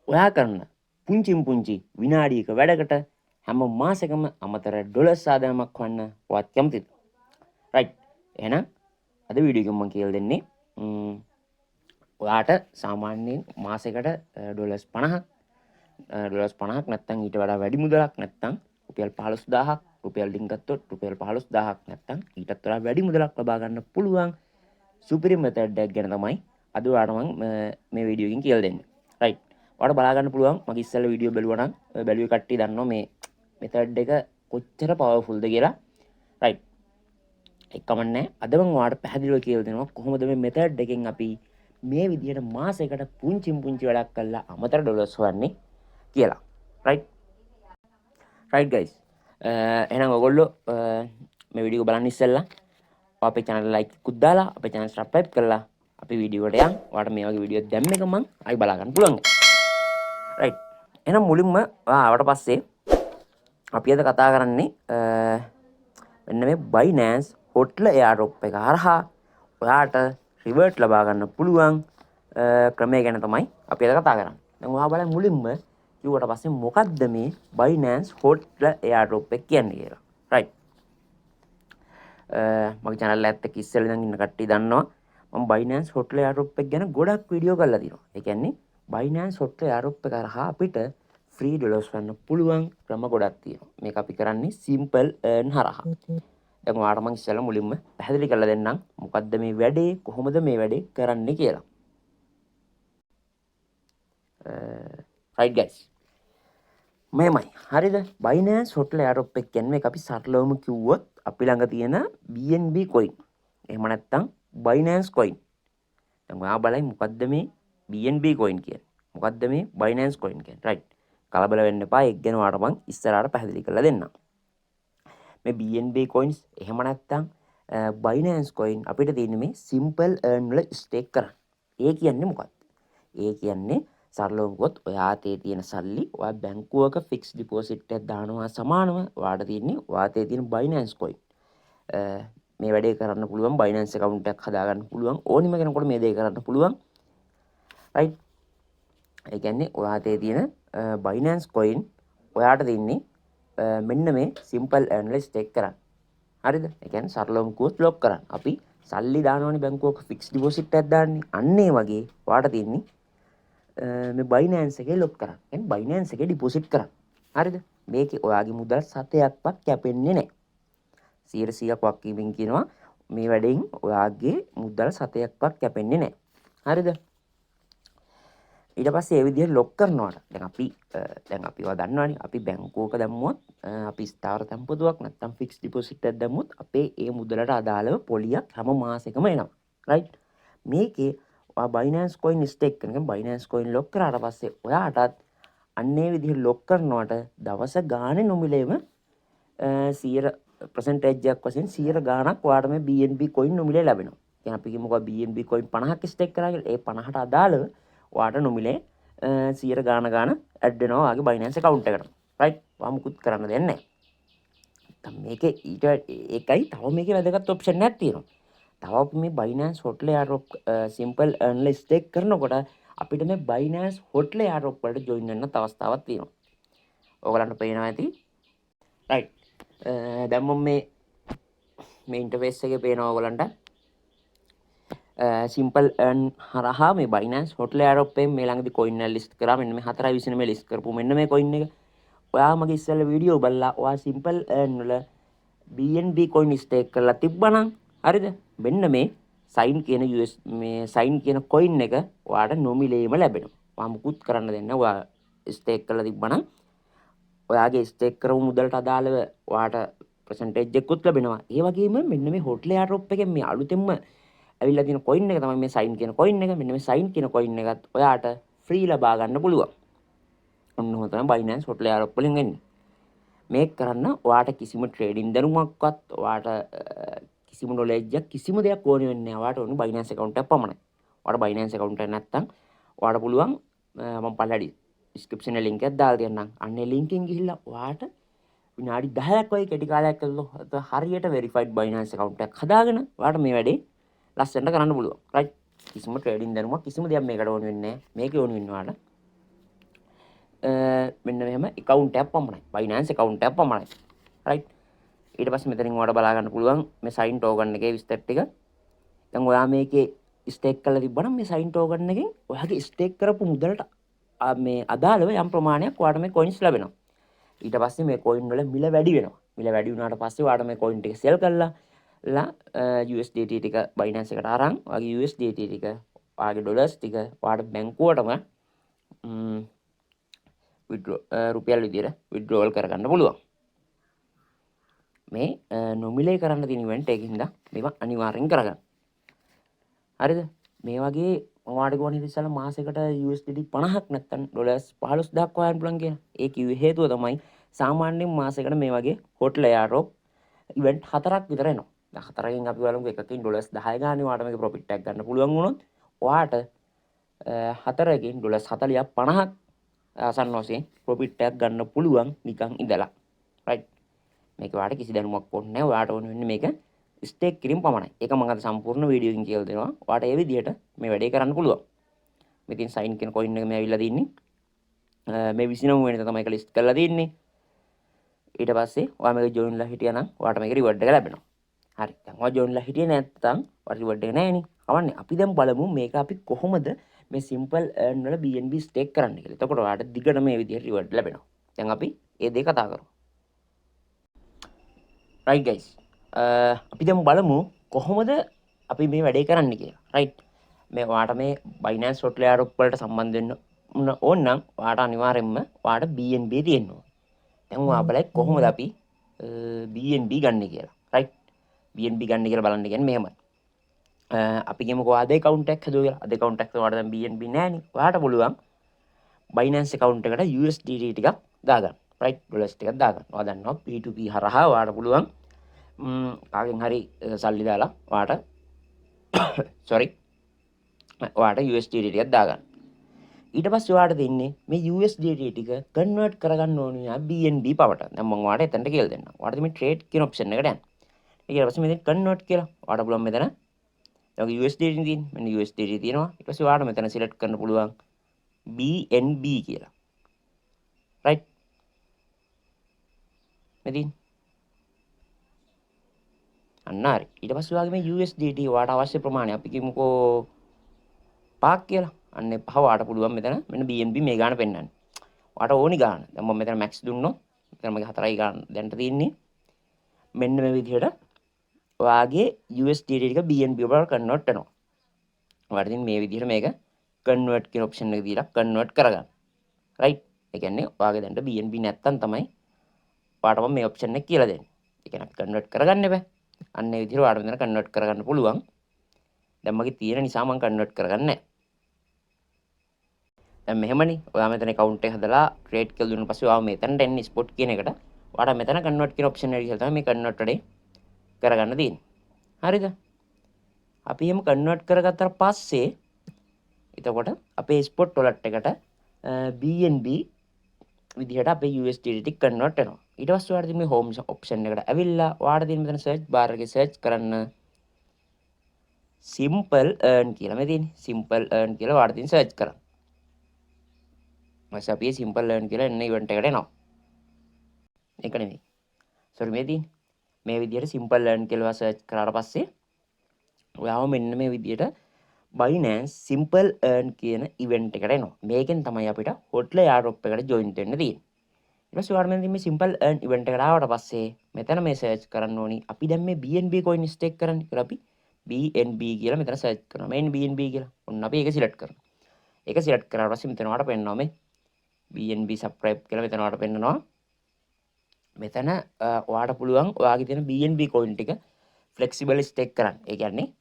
ඔයා කරන පුංචි විනාඩියක වැඩකට හැම මාසෙකම අමතර ඩොලර්ස් ආදායමක් වන්න ඔයාත් කැමතිද? රයිට්. එහෙනම් අද වීඩියෝ එකෙන් මම කියලා දෙන්නේ ඔයාට සාමාන්‍යයෙන් මාසෙකට ඩොලර්ස් 50ක් නැත්නම් ඊට වඩා වැඩි මුදලක් නැත්නම් රුපියල් 15000ක් රුපියල් ලින් ගත්තොත් රුපියල් 15000ක් නැත්නම් ඊටත් වඩා වැඩි මුදලක් ලබා ගන්න පුළුවන් සුපිරි මෙතඩ් එකක් ගැන තමයි අද ඔයාලට මම මේ වීඩියෝ එකකින් කියලා දෙන්නේ. රයිට්. ඔයාලට බලා ගන්න පුළුවන් මගේ ඉස්සෙල්ලා වීඩියෝ බැලුවා නම් බැලුවේ කට්ටිය දන්නවා මේ මෙතඩ් එක කොච්චර පවර්ෆුල්ද කියලා. රයිට්. ඒක කමන්නේ. අද මම ඔයාලට පැහැදිලිව කියලා දෙනවා කොහොමද මේ මෙතඩ් එකෙන් අපි මේ විදිහට මාසයකට පුංචි වැඩක් කරලා අමතර ඩොලර්ස් හොයන්නේ කියලා. රයිට්. Right guys. එහෙනම් ඔයගොල්ලෝ මේ වීඩියෝ බලන්න ඉස්සෙල්ලා අපේ channel like එකක් දාලා අපේ channel subscribe කරලා අපි වීඩියෝ එකට යන්. ඔයාලට මේ වගේ වීඩියෝ දැම්ම එක මම ආයි බලා ගන්න පුළුවන්. රයිට්. එහෙනම් මුලින්ම ආවට පස්සේ අපි අද කතා කරන්නේ මෙන්න මේ Binance Hotl airdrop එක හරහා ඔයාට රිවර්ට් ලබා ගන්න පුළුවන් ක්‍රමය ගැන තමයි අපි අද කතා කරන්නේ. දැන් ඔයා බලන්න මුලින්ම කිව්වට පස්සේ මොකද්ද මේ Binance Hotl airdrop එක කියන්නේ කියලා. රයිට්. මගේ channel එකත් එක්ක ඉස්සෙල්ලා ඉඳන් ඉන්න කට්ටිය දන්නවා මම Binance Hotl airdrop එක ගැන ගොඩක් වීඩියෝ කරලා තියෙනවා. ඒ කියන්නේ Binance Hotl airdrop එක හරහා අපිට ෆ්‍රී ඩොලර්ස් ගන්න පුළුවන් ක්‍රම ගොඩක් තියෙනවා. මේක අපි කරන්නේ simple earn හරහා. දැන් ඔයාලට මම ඉස්සෙල්ලා මුලින්ම පැහැදිලි කරලා දෙන්නම් මොකද්ද මේ වැඩේ කොහොමද මේ වැඩේ කරන්නේ කියලා. right guys. මෙහෙමයි. හරිද? Binance Hotl airdrop එක කියන්නේ මේක අපි සරලවම කිව්වොත් අපි ළඟ තියෙන BNB coin. එහෙම නැත්නම් Binance coin. දැන් ඔයා බලයි මොකද්ද මේ BNB coin කියන්නේ? මොකද්ද මේ Binance coin කියන්නේ? right. කලබල වෙන්න එපා. ඒක ගැන ඔයාලට මම ඉස්සරහට පැහැදිලි කරලා දෙන්නම්. මේ BNB coins එහෙම නැත්නම් Binance coin අපිට තියෙන්නේ මේ simple earn වල stake කරන්න. ඒ කියන්නේ මොකක්ද? ඒ කියන්නේ සරලවම කිව්වොත් ඔයා අතේ තියෙන සල්ලි ඔයා බැංකුවක fixed deposit එකක් දානවා සමානව ඔයාට තියෙන්නේ ඔයා අතේ තියෙන Binance coin. මේ වැඩේ කරන්න පුළුවන් Binance account එකක් හදාගන්න පුළුවන් ඕනිම කෙනෙකුට මේ දේ කරන්න පුළුවන්. right. ඒ කියන්නේ ඔයා අතේ තියෙන Binance coin ඔයාට දෙන්නේ මෙන්න මේ simple earn වල stake කරන්න. හරිද? ඒ කියන්නේ සරලවම කිව්වොත් ලොක් කරන්න. අපි සල්ලි දානවනේ බැංකුවක fixed deposit එකක් දාන්නේ. අන්න ඒ වගේ ඔයාට තියෙන්නේ මේ Binance එකේ ලොක් කරන්න. يعني Binance එකේ ඩිපොසිට් කරන්න. හරිද? මේකේ ඔයාගේ මුදල් 7%ක්වත් කැපෙන්නේ නැහැ. 100%ක් වක්කීමින් කියනවා මේ වැඩෙන් ඔයාගේ මුදල් 7%ක්වත් කැපෙන්නේ නැහැ. හරිද? ඊට පස්සේ ඒ විදිහට ලොක් කරනවාට දැන් අපි ඔයා දන්නවනේ අපි බැංකුවක දැම්මුවොත් අපි ස්ථාවර තැන්පතුවක් නැත්නම් ෆික්ස් ඩිපොසිට් එකක් දැම්මුවොත් අපේ ඒ මුදලට අදාළව පොලියක් හැම මාසෙකම එනවා. රයිට්. මේකේ ඔයා Binance coin stake කරන Binance coin ලොක් කරාට පස්සේ ඔයාටත් අන්නේ විදිහට ලොක් කරනවට දවස ගානේ නොමිලේම 100% එකක් වශයෙන් 100 ගාණක් ඔයාට මේ BNB coin නොමිලේ ලැබෙනවා. කියන්නේ අපි කියමුකෝ BNB coin 50ක් stake කරා කියලා. ඒ 50ට අදාළව ඔයාට නොමිලේ 100 ගාණ ඇඩ් වෙනවා ඔයාගේ Binance account එකට. right. ඔයා මුකුත් කරන්න දෙයක් නැහැ. දැන් මේකේ ඊට ඒකයි තව මේකේ වැදගත් ඔප්ෂන් එකක් තියෙනවා. තව අපි මේ Binance Hotl airdrop simple earn වල stake කරනකොට අපිට මේ Binance Hotl airdrop වලට join වෙන්න අවස්ථාවක් තියෙනවා. ඔයගලන්ට පේනවා ඇති. right. දැන් මම මේ ඉන්ටර්ෆේස් එකේ පේනවා ඔයගලන්ට simple earn හරහා මේ Binance Hotl airdrop එකෙන් මේ ළඟදී coin එක list කරා. මෙන්න මේ 4.20 මේ list කරපු මෙන්න මේ coin එක. ඔයා මගේ ඉස්සෙල්ලා වීඩියෝ බලලා ඔයා simple earn වල BNB coin stake කරලා තිබ්බනම් හරිද? මෙන්න මේ sign කියන sign කියන coin එක ඔයාට නොමිලේම ලැබෙනවා. ඔයා මුකුත් කරන්න දෙන්න. ඔයා stake කරලා තිබ්බනම් ඔයාගේ stake කරපු මුදලට අදාළව ඔයාට percentage එකකුත් ලැබෙනවා. ඒ වගේම මෙන්න මේ Hotl airdrop එකෙන් මේ අලුතෙන්ම ඇවිල්ලා තියෙන coin එක තමයි මේ sign කියන coin එක. මෙන්න මේ sign කියන coin එකත් ඔයාට free ලබා ගන්න පුළුවන්. ඔන්න ඔහොම තමයි Binance Hotl airdrop වලින් එන්නේ. මේක කරන්න ඔයාට කිසිම ට්‍රේඩින් දැනුමක්වත් ඔයාට කිසිම knowledge එකක් කිසිම දෙයක් ඕනේ වෙන්නේ නැහැ. ඔයාට ඕනේ Binance account එකක් පමණයි. ඔයාට Binance account එක නැත්තම් ඔයාට පුළුවන් මම පළඩි description link එකක් දාලා තියන්නම්. අන්නේ link එකෙන් ගිහිල්ලා ඔයාට විනාඩි 10ක් වගේ කෙටි කාලයක් ඇතුළත හරියට verified Binance account එකක් හදාගෙන ඔයාට මේ වැඩේ ලස්සනට කරන්න පුළුවන්. right. කිසිම ට්‍රේඩින් දැනුමක් කිසිම දෙයක් මේකට ඕනේ වෙන්නේ නැහැ. මේකේ ඕනේ වෙන්නේ ඔයාලට මෙන්න මෙහෙම account එකක් පමණයි. Binance account එකක් පමණයි. right. ඊට පස්සේ මෙතනින් ඔයාලට බලා ගන්න පුළුවන් මේ sign token එකේ විස්තර ටික. දැන් ඔයා මේකේ stake කරලා තිබ්බනම් මේ sign token එකෙන් ඔයාගේ stake කරපු මුදලට මේ අදාළව යම් ප්‍රමාණයක් ඔයාලට මේ coins ලැබෙනවා. ඊට පස්සේ මේ coin වල මිල වැඩි වෙනවා. මිල වැඩි වුණාට පස්සේ ඔයාලට මේ coin ටික sell කරලා USDT ටික Binance එකට අරන් ඔයාගේ USDT ටික ඔයාගේ dollars ටික ඔයාලට බැංකුවටම රුපියල් විදියට withdrawal කරගන්න පුළුවන්. මේ නොමිලේ කරන්න තියෙන ඉවෙන්ට් එකකින්ද මේවා අනිවාර්යෙන් කරගන්න. හරිද? මේ වගේ ඔයාලට ගොඩ ඉතින් මාසෙකට USDT 50ක් නැත්තම් ඩොලර්ස් 15000ක් හොයන්න පුළුවන් කියන. ඒ කිව්වේ හේතුව තමයි සාමාන්‍යයෙන් මාසෙකට මේ වගේ හොට් ලෙයාරොප් ඉවෙන්ට් 4ක් විතර එනවා. දැන් 4කින් අපි බලමු එකකින් ඩොලර්ස් 10 ගානේ ඔයාලට මේක ප්‍රොෆිට් එකක් ගන්න පුළුවන් වුණොත් ඔයාට 4කින් ඩොලර්ස් 40ක් 50ක් ආසන්න වශයෙන් ප්‍රොෆිට් එකක් ගන්න පුළුවන් නිකන් ඉඳලා. රයිට්. මේක ඔයාලට කිසි දැනුමක් ඕනේ නැහැ. ඔයාලට ඕනේ වෙන්නේ මේක ස්ටේක් කිරීම පමණයි. ඒක මම අද සම්පූර්ණ වීඩියෝ එකකින් කියලා දෙනවා. ඔයාලට ඒ විදිහට මේ වැඩේ කරන්න පුළුවන්. මෙතින් සයින් කියන coin එක මේ ඇවිල්ලා තින්නේ. මේ 29 වෙනිදා තමයි ඒක ලිස්ට් කරලා තින්නේ. ඊට පස්සේ ඔයා මේක join ලා හිටියා නම් ඔයාට මේක reward එක ලැබෙනවා. හරි. දැන් ඔයා join ලා හිටියේ නැත්නම් ඔයාට reward එක නැහැ නේ. කවන්නේ. අපි දැන් බලමු මේක අපි කොහොමද මේ simple earn වල BNB stake කරන්න කියලා. එතකොට ඔයාට දිගට මේ විදිහට reward ලැබෙනවා. දැන් අපි ඒ දෙක කතා කරමු. right guys. අපි දැන් බලමු කොහොමද අපි මේ වැඩේ කරන්න කියලා. right. මේ ඔයාට මේ Binance hot layer වලට සම්බන්ධ වෙන්න ඕන නම් ඔයාට අනිවාර්යෙන්ම ඔයාට BNB තියෙන්න ඕන. දැන් ඔයා බලයි කොහොමද අපි BNB ගන්න කියලා. right. BNB ගන්න කියලා බලන්න කියන්නේ මෙහෙමයි. අපි කියමුකෝ ආද account එකක් හදුවා කියලා. ආද account එකක් ඔයාට දැන් BNB නැහැනේ. ඔයාට පුළුවන් Binance account එකට USDT ටිකක් දාගන්න. right. dollars ටිකක් දාගන්න. ඔයා දන්නවා P2P හරහා ඔයාට පුළුවන් කාගෙන් හරි සල්ලි දාලා ඔයාට sorry ඔයාට USDT ටිකක් දාගන්න. ඊට පස්සේ ඔයාට දෙන්නේ මේ USDT ටික කන්වර්ට් කරගන්න ඕනේ BNB පවට. දැන් මම ඔයාට එතනට කියලා දෙන්නම්. ඔයාට මේ trade කියන option එකට යන්න. ඊට පස්සේ මෙතන කන්වර්ට් කියලා ඔයාට පුළුවන් මෙතන ඔයාගේ USDT තියෙන්නේ. මෙන්න USDT තියෙනවා. ඊට පස්සේ ඔයාට මෙතන select කරන්න පුළුවන් BNB කියලා. right. මෙතින් අන්න හරි. ඊට පස්සේ ඔයාගේ මේ USDT ඔයාට අවශ්‍ය ප්‍රමාණය අපි කියමුකෝ 5ක් කියලා. අන්න 5 ඔයාට පුළුවන් මෙතන මෙන්න BNB මේ ගාන පෙන්නන්න. ඔයාට ඕනි ගාන. දැන් මම මෙතන max දුන්නොත් මෙතන මගේ 4යි ගාන දැන්ට තියෙන්නේ. මෙන්න මේ විදිහට ඔයාගේ USDT ටික BNB වලට කන්වර්ට් වෙනවා. ඔයාට ඉතින් මේ විදිහට මේක කන්වර්ට් කියන ඔප්ෂන් එක දීලා කන්වර්ට් කරගන්න. right. ඒ කියන්නේ ඔයාගේ දැන්ට BNB නැත්තම් තමයි ඔයාට මම මේ ඔප්ෂන් එක කියලා දෙන්නේ. ඒ කියන්නේ අපි කන්වර්ට් කරගන්න බෑ. අන්න ඒ විදිහට ඔයාලට මෙතන කන්වර්ට් කරගන්න පුළුවන්. දැන් මගේ තියෙන නිසා මම කන්වර්ට් කරගන්නේ නැහැ. දැන් මෙහෙමනේ. ඔයා මෙතන account එක හදලා create කියලා දුන්නා පස්සේ ඔයා මෙතනට එන්නේ spot කියන එකට. ඔයාට මෙතන convert කියන option එක ඉස්සෙල්ලා තමයි මේ convert වැඩේ කරගන්න තියෙන්නේ. හරිද? අපි එහෙම convert කරගත්තාට පස්සේ එතකොට අපේ spot wallet එකට BNB විදිහට අපේ USDT ටික convert වෙනවා. ඊට පස්සේ ඔයාට මේ home option එකට ඇවිල්ලා ඔයාට තියෙන මෙතන search bar එකේ search කරන්න simple earn කියලා මේ තියෙන්නේ. simple earn කියලා ඔයාට තියෙන search කරන්න. මම අපි simple earn කියලා එන්න event එකට එනවා. ඒක නෙමෙයි. sorry මේ තියෙන්නේ. මේ විදිහට simple earn කියලා search කරාට පස්සේ ඔයාව මෙන්න මේ විදිහට Binance simple earn කියන event එකට එනවා. මේකෙන් තමයි අපිට hotline airdrop එකට join වෙන්න තියෙන්නේ. ඊට පස්සේ ඔයාලා මෙන්න මේ simple earn event එකට ආවට පස්සේ මෙතන මේ search කරන්න ඕනි. අපි දැන් මේ BNB coin stake කරන්නේ කියලා අපි BNB කියලා මෙතන search කරනවා. මේ BNB කියලා. ඔන්න අපි ඒක select කරනවා. ඒක select කරාට පස්සේ මෙතන ඔයාලට පෙන්නනවා මේ BNB subscribe කියලා මෙතන ඔයාලට පෙන්නනවා. මෙතන ඔයාලට පුළුවන් ඔයාගේ තියෙන BNB coin ටික flexible stake කරන්න. ඒ කියන්නේ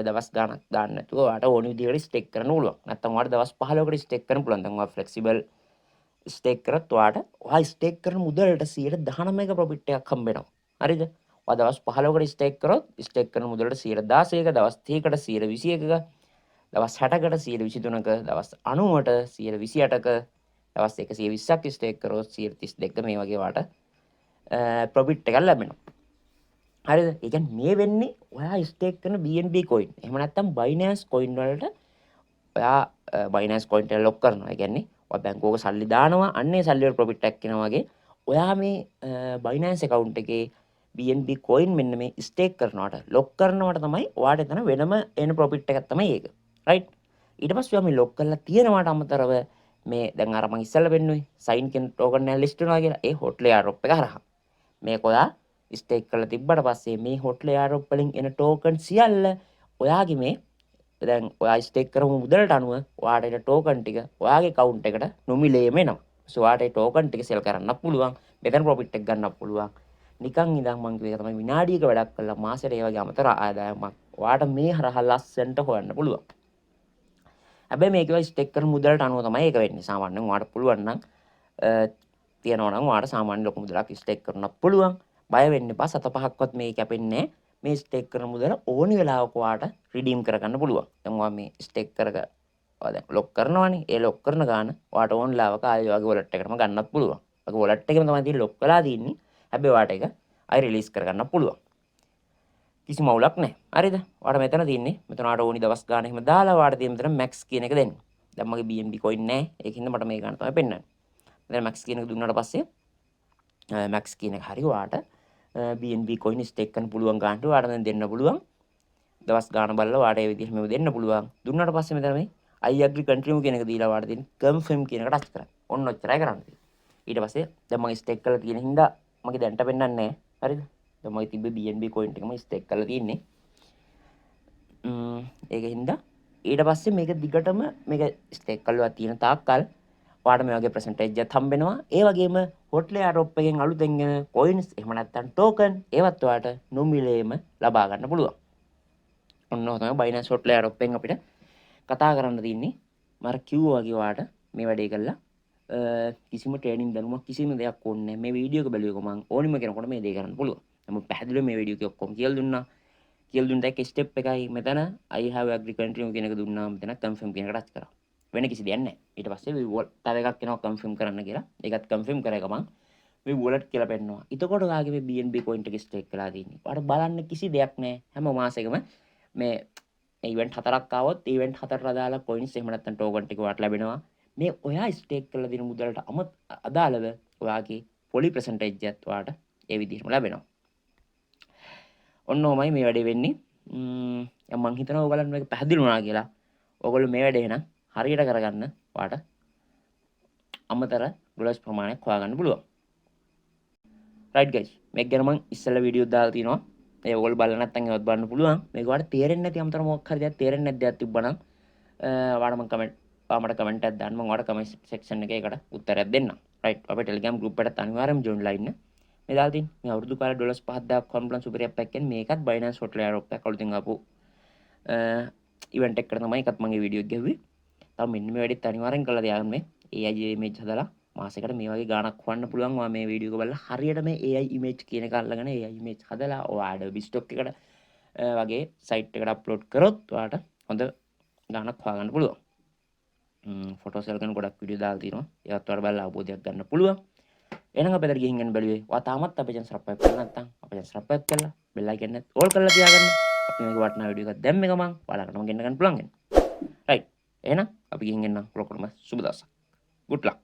දවස් ගාණක් දාන්න නැතුව ඔයාට ඕන විදිහකට stake කරන්න පුළුවන්. නැත්නම් ඔයාට දවස් 15කට stake කරන්න පුළුවන්. දැන් ඔයා flexible stake කරත් ඔයාට ඔයා stake කරන මුදලට 19ක profit එකක් හම්බ වෙනවා. හරිද? ඔයා දවස් 15කට stake කරොත් stake කරන මුදලට 16ක, දවස් 30කට 121ක, දවස් 60කට 123ක, දවස් 90ට 128ක, දවස් 120ක් stake කරොත් 132ක මේ වගේ ඔයාට profit එකක් ලැබෙනවා. හරිද? ඒ කියන්නේ මේ වෙන්නේ ඔයා stake කරන BNB coin. එහෙම නැත්නම් Binance coin වලට ඔයා Binance coin එක lock කරනවා. ඒ කියන්නේ ඔය බැංකුවක සල්ලි දානවා අන්නේ සල්ලි වල ප්‍රොෆිට් එකක් එනවා වගේ ඔයා මේ Binance account එකේ BNB coin මෙන්න මේ ස්ටේක් කරනවට ලොක් කරනවට තමයි ඔයාට එතන වෙනම එන ප්‍රොෆිට් එකක් තමයි ඒක. රයිට්. ඊට පස්සේ ඔයා මේ ලොක් කරලා තියෙනවට අමතරව මේ දැන් අර මම ඉස්සෙල්ලා පෙන්නුවේ සයින් කියන ටෝකන් එක ලිස්ට් වෙනවා කියලා. ඒ hot layer drop එක හරහා. මේක ඔයා ස්ටේක් කරලා තිබ්බට පස්සේ මේ hot layer drop වලින් එන ටෝකන් සියල්ල ඔයාගේ මේ දැන් ඔයා ස්ටේක් කරමු මුදලට අනුව ඔයාට එන ටෝකන් ටික ඔයාගේ account එකට නොමිලේම එනවා. සෝ ඔයාට ඒ ටෝකන් ටික සෙල් කරන්නත් පුළුවන්. මෙතන ප්‍රොෆිට් එක ගන්නත් පුළුවන්. නිකන් ඉඳන් මං කිව්වේ තමයි විනාඩියක වැඩක් කළා මාසෙට ඒ වගේ අමතර ආදායමක් ඔයාට මේ හරහා ලස්සනට හොයන්න පුළුවන්. හැබැයි මේක ස්ටේක් කරන මුදලට අනුව තමයි ඒක වෙන්නේ. සාමාන්‍යයෙන් ඔයාට පුළුවන් නම් තියනවා නම් ඔයාට සාමාන්‍ය ලොකු මුදලක් ස්ටේක් කරන්න පුළුවන්. බය වෙන්න එපා. 7-5ක්වත් මේ කැපෙන්නේ මේ ස්ටේක් කරන මුදල ඕනි වෙලාවක ඔයාට රිඩීම් කරගන්න පුළුවන්. දැන් ඔයා මේ ස්ටේක් කරක දැන් ලොක් කරනවානේ. ඒ ලොක් කරන ගාන ඔයාට ඕන වෙලාවක ආයෙ වගේ වොලට් එකටම ගන්නත් පුළුවන්. වගේ වොලට් එකේම තමයි තියෙන්නේ ලොක් කරලා තියෙන්නේ. හැබැයි ඔයාට ඒක ආයෙ රිලීස් කරගන්න පුළුවන්. කිසි මවුලක් නැහැ. හරිද? ඔයාට මෙතන තියෙන්නේ මෙතන ඔයාට ඕනි දවස් ගාන එහෙම දාලා ඔයාට තියෙන මෙතන max කියන එක දෙන්න. දැන් මගේ BNB coin නැහැ. ඒකින්ද මට මේ ගන්න තමයි පෙන්නන්නේ. මෙතන max කියන එක දුන්නාට පස්සේ max කියන එක හරි ඔයාට BNB coin stake කරන්න පුළුවන් ගන්නට ඔයාට දැන් දෙන්න පුළුවන්. දවස් ගාන බලලා ඔයාට ඒ විදිහට මේව දෙන්න පුළුවන්. දුන්නාට පස්සේ මෙතන මේ I agree continue කියන එක දීලා ඔයාට තියෙන confirm කියන එක ටච් කරන්න. ඔන්න ඔච්චරයි කරන්න තියෙන්නේ. ඊට පස්සේ දැන් මම stake කරලා තියෙන හින්දා මගේ දැන්ට පෙන්නන්නේ නැහැ. හරිද? දැන් මගේ තිබ්බ BNB coin එකම stake කරලා තියෙන්නේ. ඒකින්ද ඊට පස්සේ මේක දිගටම මේක stake කරලා තියෙන තාක්කල් ඔයාට මේ වගේ percentage එකක් හම්බෙනවා. ඒ වගේම hot layer drop එකෙන් අලුතෙන් එන coins එහෙම නැත්නම් token ඒවත් ඔයාට නොමිලේම ලබා ගන්න පුළුවන්. ඔන්න ඔය තමයි Binance hot layer drop එකෙන් අපිට කතා කරන්න තියෙන්නේ. මම කිව්වා වගේ ඔයාට මේ වැඩේ කළා කිසිම ට්‍රේනින් දැනුමක් කිසිම දෙයක් ඕනේ නැහැ. මේ වීඩියෝ එක බැලුවක මම ඕනිම කෙනෙකුට මේ දේ කරන්න පුළුවන්. නමුත් පැහැදිලිව මේ වීඩියෝ එක ඔක්කොම කියලා දුන්නා. කියලා දුන්නට එක ස්ටෙප් එකයි මෙතන I have agree continue කියන එක දුන්නා මෙතන confirm කියන එක ටච් කරා. වෙන කිසි දෙයක් නැහැ. ඊට පස්සේ තව එකක් එනවා confirm කරන්න කියලා. ඒකත් confirm කරේ ගමන් මේ wallet කියලා පෙන්නනවා. එතකොට ඔයාගේ මේ BNB coin එක stake කරලා තියෙන්නේ. ඔයාලට බලන්න කිසි දෙයක් නැහැ. හැම මාසෙකම මේ event 4ක් ආවොත් event 4ට අදාළ coins එහෙම නැත්නම් token ටික ඔයාලට ලැබෙනවා. මේ ඔයා stake කරලා තියෙන මුදලට අදාළව ඔයාගේ poly percentage එකත් ඔයාලට ඒ විදිහටම ලැබෙනවා. ඔන්න ඔමයි මේ වැඩේ වෙන්නේ. මම හිතනවා ඔයගලන්ට මේක පැහැදිලි වුණා කියලා. ඔයගොල්ලෝ මේ වැඩේ නම් හරියට කරගන්න ඔයාට අමතර ඩොලර්ස් ප්‍රමාණයක් හොයාගන්න පුළුවන්. Right guys. මේක ගැන මම ඉස්සෙල්ලා වීඩියෝ දාලා තිනවා. ඒ ඔයගොල්ලෝ බලලා නැත්නම් ඒවත් බලන්න පුළුවන්. මේක ඔයාලට තේරෙන්නේ නැති අමතර මොකක් හරි දෙයක් තේරෙන්නේ නැති දෙයක් තිබ්බනම් ඔයාලා මම මට කමෙන්ට් එකක් දාන්න. මම ඔයාලට කමෙන්ට් සෙක්ෂන් එකේ ඒකට උත්තරයක් දෙන්නම්. රයිට්. අපේ Telegram group එකටත් අනිවාර්යයෙන්ම join වෙලා ඉන්න. මේ දාලා තියෙන මේ අවුරුදු කාලේ ඩොලර්ස් 5000ක් කොම්ප්ලන් සුපර් ඇප් එකක් කියන්නේ මේකත් Binance hot layer drop එකක් අලුතෙන් ආපු ඉවෙන්ට් එකකට තමයි එකත් මගේ වීඩියෝ එක ගැහුවේ. තව මෙන්න මේ වැඩේත් අනිවාර්යෙන් කරලා තියාගන්න මේ AI image හදලා මාසෙකට මේ වගේ ගාණක් හොයන්න පුළුවන්. ඔයා මේ වීඩියෝ එක බලලා හරියට මේ AI image කියන එක අල්ලගෙන AI image හදලා ඔයා Adobe Stock එකට වගේ site එකට upload කරොත් ඔයාට හොඳ ගාණක් හොයාගන්න පුළුවන්. ෆොටෝස් වල ගැන ගොඩක් වීඩියෝ දාලා තියෙනවා. ඒවත් ඔයාලා බලලා අවබෝධයක් ගන්න පුළුවන්. එහෙනම් අපි අද ගිහින් යන්න බැලුවේ. ඔයා තාමත් අපේ channel subscribe කරලා නැත්නම් අපේ channel subscribe කරලා bell icon එක all කරලා තියාගන්න. අපි මේක වටිනා වීඩියෝ එකක් දැම්මේ ගමන් ඔයාලටම ගෙන්න ගන්න පුළුවන්. right. එහෙනම් අපි ගිහින් එන්න ඔක්කොම සුබ දවසක්. good luck.